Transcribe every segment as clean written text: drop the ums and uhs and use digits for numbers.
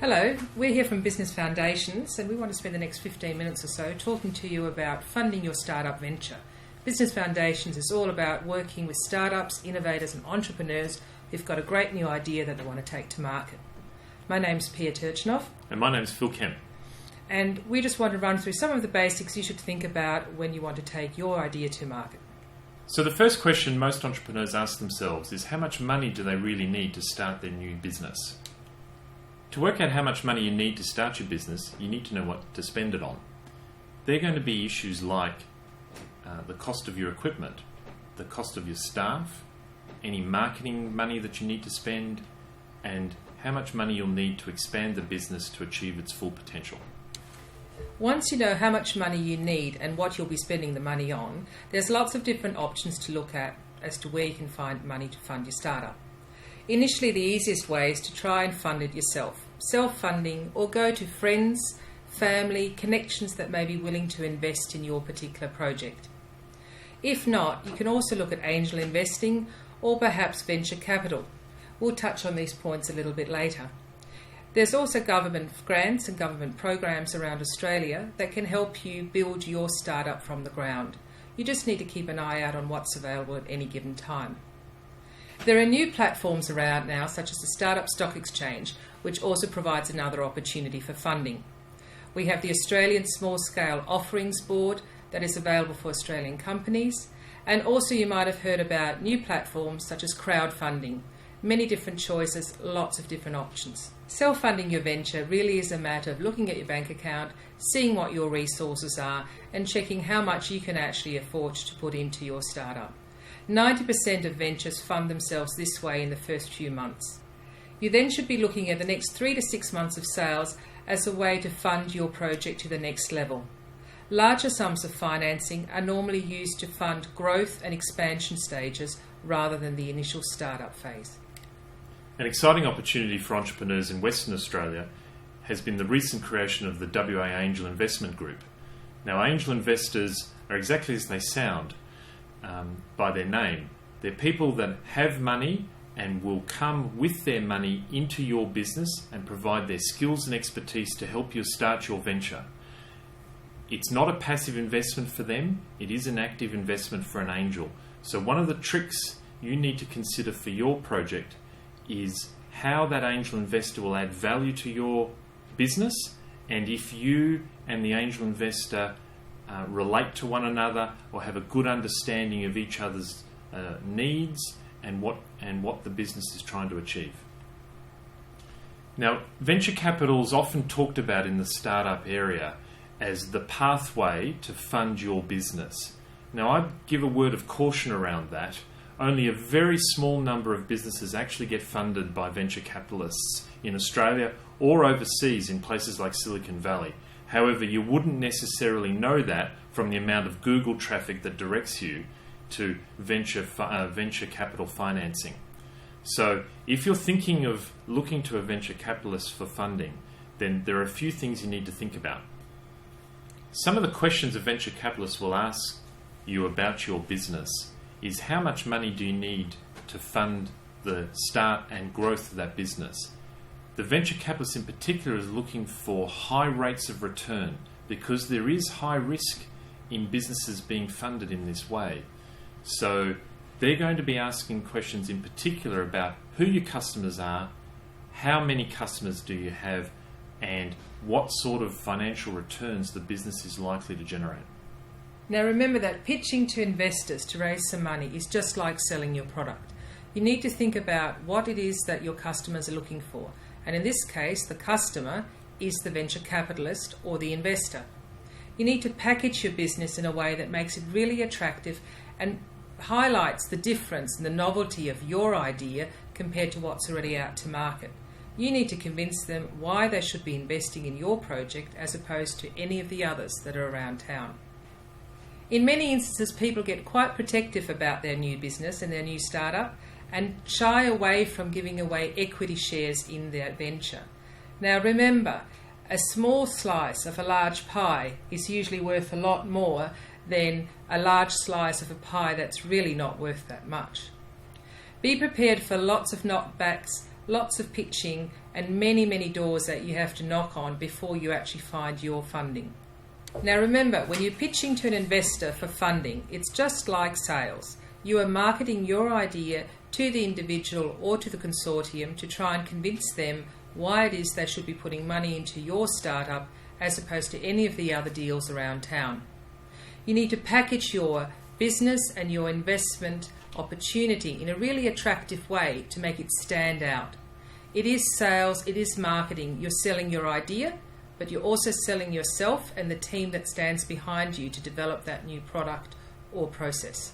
Hello, we're here from Business Foundations and we want to spend the next 15 minutes or so talking to you about funding your startup venture. Business Foundations is all about working with startups, innovators and entrepreneurs who've got a great new idea that they want to take to market. My name's Pia Turcinov. And my name's Phil Kemp. And we just want to run through some of the basics you should think about when you want to take your idea to market. So the first question most entrepreneurs ask themselves is how much money do they really need to start their new business? To work out how much money you need to start your business, you need to know what to spend it on. There are going to be issues like the cost of your equipment, the cost of your staff, any marketing money that you need to spend, and how much money you'll need to expand the business to achieve its full potential. Once you know how much money you need and what you'll be spending the money on, there's lots of different options to look at as to where you can find money to fund your startup. Initially, the easiest way is to try and fund it yourself, self-funding, or go to friends, family, connections that may be willing to invest in your particular project. If not, you can also look at angel investing or perhaps venture capital. We'll touch on these points a little bit later. There's also government grants and government programs around Australia that can help you build your startup from the ground. You just need to keep an eye out on what's available at any given time. There are new platforms around now, such as the Startup Stock Exchange, which also provides another opportunity for funding. We have the Australian Small Scale Offerings Board that is available for Australian companies, and also you might have heard about new platforms such as crowdfunding. Many different choices, lots of different options. Self-funding your venture really is a matter of looking at your bank account, seeing what your resources are, and checking how much you can actually afford to put into your startup. 90% of ventures fund themselves this way in the first few months. You then should be looking at the next 3 to 6 months of sales as a way to fund your project to the next level. Larger sums of financing are normally used to fund growth and expansion stages rather than the initial startup phase. An exciting opportunity for entrepreneurs in Western Australia has been the recent creation of the WA Angel Investment Group. Now, angel investors are exactly as they sound by their name. They're people that have money and will come with their money into your business and provide their skills and expertise to help you start your venture. It's not a passive investment for them, it is an active investment for an angel. So one of the tricks you need to consider for your project is how that angel investor will add value to your business, and if you and the angel investor relate to one another or have a good understanding of each other's needs and what the business is trying to achieve. Now, venture capital is often talked about in the startup area as the pathway to fund your business. Now, I'd give a word of caution around that. Only a very small number of businesses actually get funded by venture capitalists in Australia or overseas in places like Silicon Valley. However, you wouldn't necessarily know that from the amount of Google traffic that directs you to venture capital financing. So if you're thinking of looking to a venture capitalist for funding, then there are a few things you need to think about. Some of the questions a venture capitalist will ask you about your business is how much money do you need to fund the start and growth of that business? The venture capitalist in particular is looking for high rates of return because there is high risk in businesses being funded in this way. So they're going to be asking questions in particular about who your customers are, how many customers do you have, and what sort of financial returns the business is likely to generate. Now remember that pitching to investors to raise some money is just like selling your product. You need to think about what it is that your customers are looking for. And in this case, the customer is the venture capitalist or the investor. You need to package your business in a way that makes it really attractive and highlights the difference and the novelty of your idea compared to what's already out to market. You need to convince them why they should be investing in your project as opposed to any of the others that are around town. In many instances, people get quite protective about their new business and their new startup and shy away from giving away equity shares in their venture. Now remember, a small slice of a large pie is usually worth a lot more than a large slice of a pie that's really not worth that much. Be prepared for lots of knockbacks, lots of pitching, and many, many doors that you have to knock on before you actually find your funding. Now remember, when you're pitching to an investor for funding, it's just like sales. You are marketing your idea to the individual or to the consortium to try and convince them why it is they should be putting money into your startup as opposed to any of the other deals around town. You need to package your business and your investment opportunity in a really attractive way to make it stand out. It is sales, it is marketing. You're selling your idea, but you're also selling yourself and the team that stands behind you to develop that new product or process.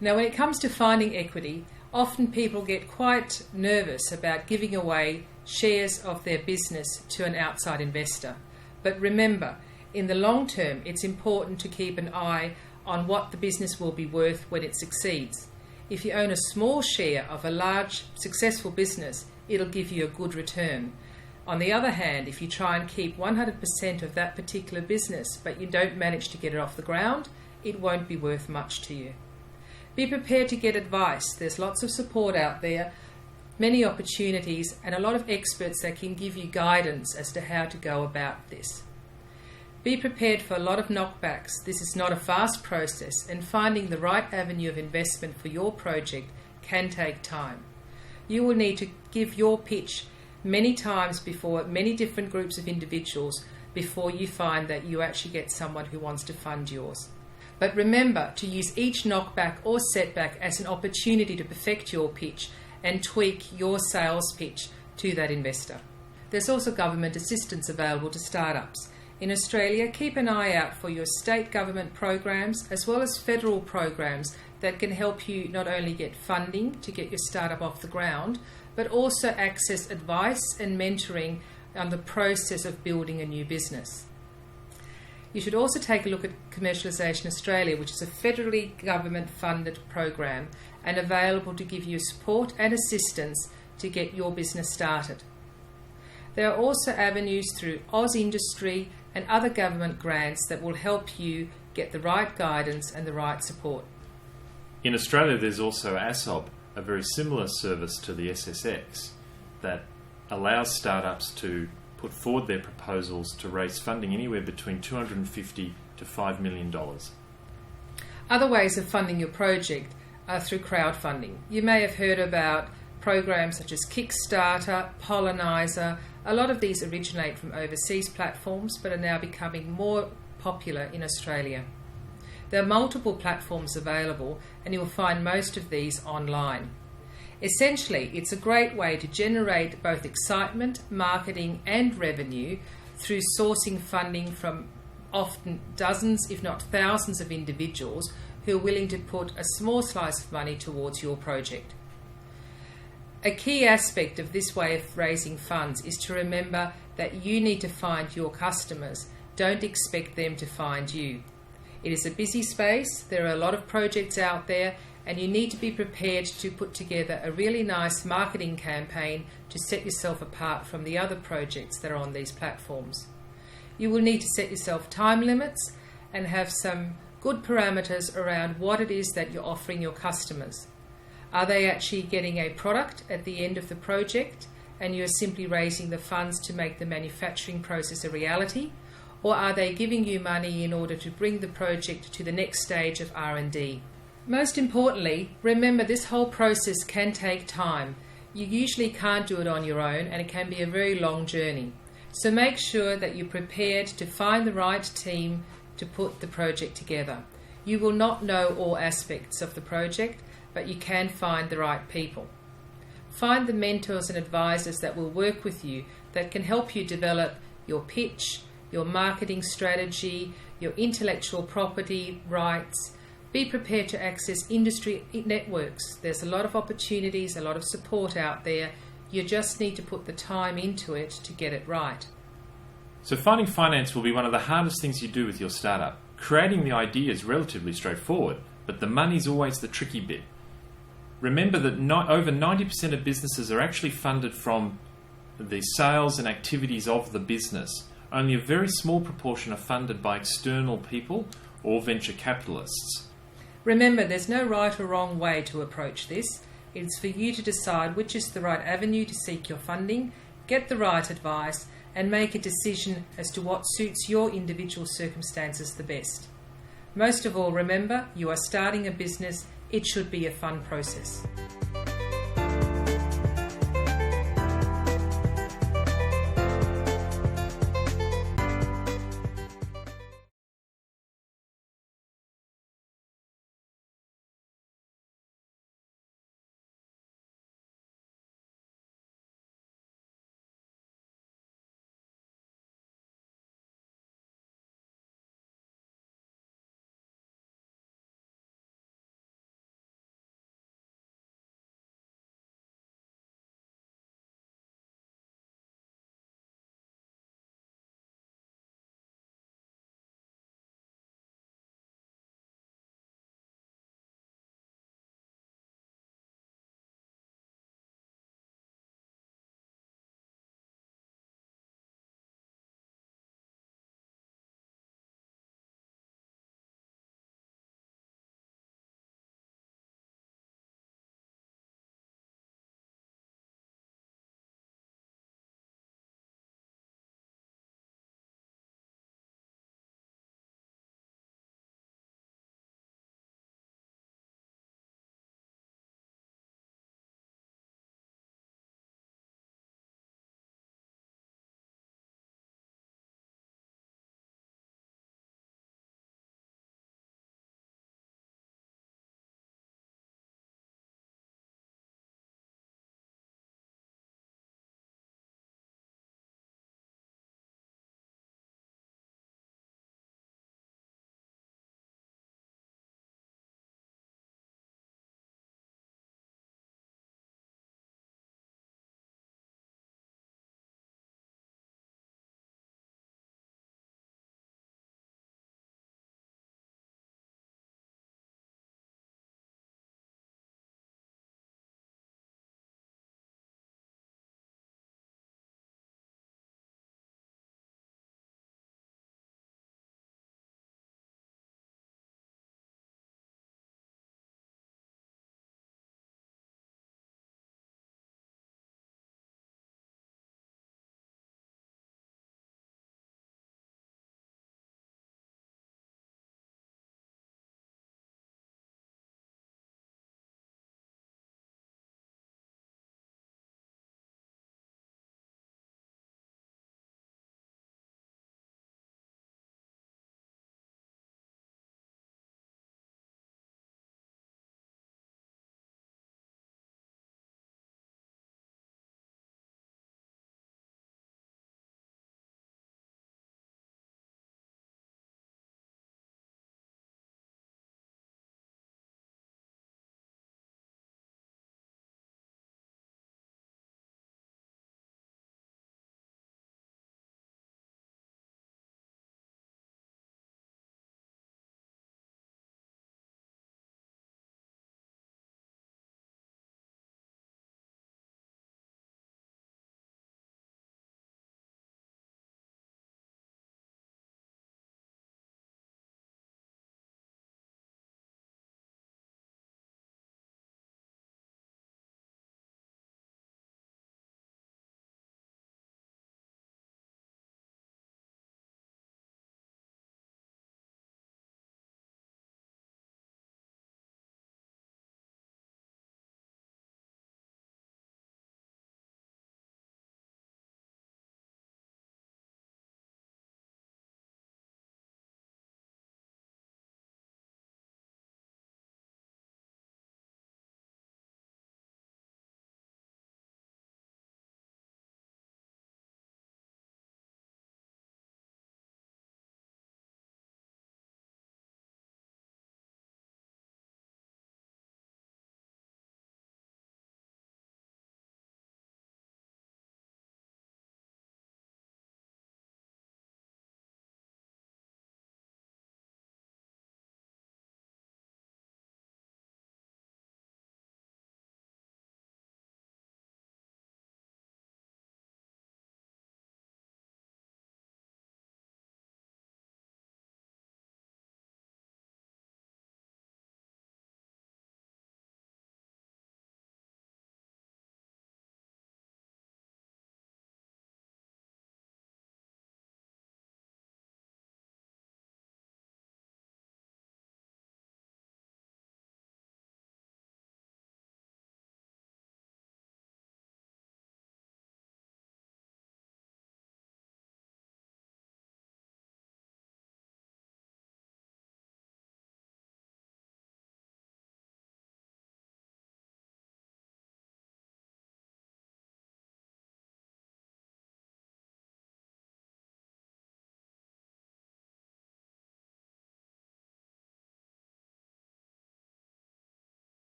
Now, when it comes to finding equity, often people get quite nervous about giving away shares of their business to an outside investor. But remember, in the long term, it's important to keep an eye on what the business will be worth when it succeeds. If you own a small share of a large, successful business, it'll give you a good return. On the other hand, if you try and keep 100% of that particular business, but you don't manage to get it off the ground, it won't be worth much to you. Be prepared to get advice. There's lots of support out there, many opportunities, and a lot of experts that can give you guidance as to how to go about this. Be prepared for a lot of knockbacks. This is not a fast process, and finding the right avenue of investment for your project can take time. You will need to give your pitch many times before many different groups of individuals before you find that you actually get someone who wants to fund yours. But remember to use each knockback or setback as an opportunity to perfect your pitch and tweak your sales pitch to that investor. There's also government assistance available to startups. In Australia, keep an eye out for your state government programs as well as federal programs that can help you not only get funding to get your startup off the ground, but also access advice and mentoring on the process of building a new business. You should also take a look at Commercialisation Australia, which is a federally government-funded program and available to give you support and assistance to get your business started. There are also avenues through Oz Industry and other government grants that will help you get the right guidance and the right support. In Australia, there's also ASOB, a very similar service to the SSX that allows startups to put forward their proposals to raise funding anywhere between $250 to $5 million. Other ways of funding your project are through crowdfunding. You may have heard about programs such as Kickstarter, Pollinizer. A lot of these originate from overseas platforms but are now becoming more popular in Australia. There are multiple platforms available and you'll find most of these online. Essentially, it's a great way to generate both excitement, marketing and revenue through sourcing funding from often dozens, if not thousands of individuals who are willing to put a small slice of money towards your project. A key aspect of this way of raising funds is to remember that you need to find your customers. Don't expect them to find you. It is a busy space, there are a lot of projects out there, and you need to be prepared to put together a really nice marketing campaign to set yourself apart from the other projects that are on these platforms. You will need to set yourself time limits and have some good parameters around what it is that you're offering your customers. Are they actually getting a product at the end of the project and you're simply raising the funds to make the manufacturing process a reality? Or are they giving you money in order to bring the project to the next stage of R&D? Most importantly, remember this whole process can take time. You usually can't do it on your own and it can be a very long journey. So make sure that you're prepared to find the right team to put the project together. You will not know all aspects of the project, but you can find the right people. Find the mentors and advisors that will work with you that can help you develop your pitch, your marketing strategy, your intellectual property rights. Be prepared to access industry networks. There's a lot of opportunities, a lot of support out there. You just need to put the time into it to get it right. So finding finance will be one of the hardest things you do with your startup. Creating the idea is relatively straightforward, but the money's always the tricky bit. Remember that over 90% of businesses are actually funded from the sales and activities of the business. Only a very small proportion are funded by external people or venture capitalists. Remember, there's no right or wrong way to approach this. It's for you to decide which is the right avenue to seek your funding, get the right advice, and make a decision as to what suits your individual circumstances the best. Most of all, remember, you are starting a business. It should be a fun process.